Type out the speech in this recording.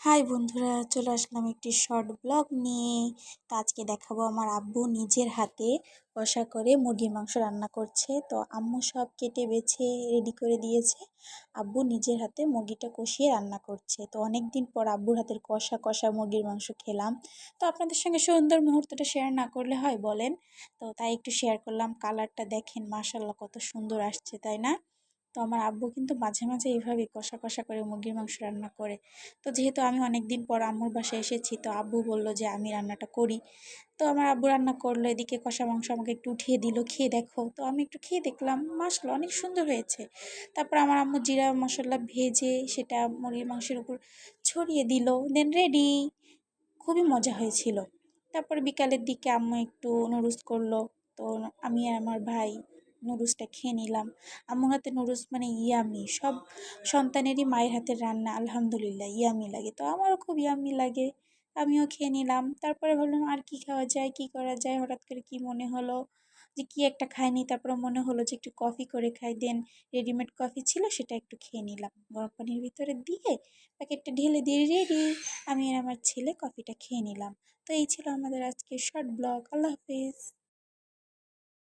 High বন্ধুরা, চলে আসলাম একটি শর্ট ব্লগ নিয়ে। তো আজকে দেখাবো আমার আব্বু নিজের হাতে কষা করে মুরগির মাংস রান্না করছে। তো আম্মু সব কেটে বেছে রেডি করে দিয়েছে, আব্বু নিজের হাতে মুরগিটা কষিয়ে রান্না করছে। তো অনেক দিন পর আব্বুর হাতের কষা কষা মুরগির মাংস খেলাম। তো আপনাদের সঙ্গে সুন্দর মুহূর্তটা শেয়ার না করলে হয় বলেন? তো তাই একটু শেয়ার করলাম। কালারটা দেখেন, মাশাল্লাহ কত সুন্দর আসছে, তাই না? তো আমার আব্বু কিন্তু মাঝে মাঝে এইভাবে কষা কষা করে মুরগির মাংস রান্না করে। তো যেহেতু আমি অনেক দিন পর আম্মুর বাসায় এসেছি, তো আব্বু বলল যে আমি রান্নাটা করি। তো আমার আব্বু রান্না করলো, এদিকে কষা মাংস আমাকে একটু উঠিয়ে দিল, খেয়ে দেখো। তো আমি একটু খেয়ে দেখলাম, মাশাআল্লাহ অনেক সুন্দর হয়েছে। তারপর আমার আম্মু জিরা মশলা ভেজে সেটা মুরগির মাংসের উপর ছড়িয়ে দিল, দেন রেডি। খুবই মজা হয়েছিল। তারপর বিকালের দিকে আম্মু একটু নুডলস করলো। তো আমি আর আমার ভাই নুডলসটা খেয়ে নিলাম। আম্মুর হাতে নুডলস মানে ইয়ামি, সব সন্তানেরই মায়ের হাতের রান্না আলহামদুলিল্লাহ ইয়ামি লাগে। তো আমারও খুব ইয়ামি লাগে, আমিও খেয়ে নিলাম। তারপরে ভাবলাম আর কি খাওয়া যায়, কি করা যায়, হঠাৎ করে কি মনে হলো যে কি একটা খাইনি। তারপরে মনে হলো যে একটু কফি করে খাই, দেন রেডিমেড কফি ছিল সেটা একটু খেয়ে নিলাম, গরম পানির ভিতরে দিয়ে প্যাকেটটা ঢেলে দিয়ে রেডি। আমি আর আমার ছেলে কফিটা খেয়ে নিলাম। তো এই ছিল আমাদের আজকের শর্ট ব্লগ। আল্লাহ হাফিজ।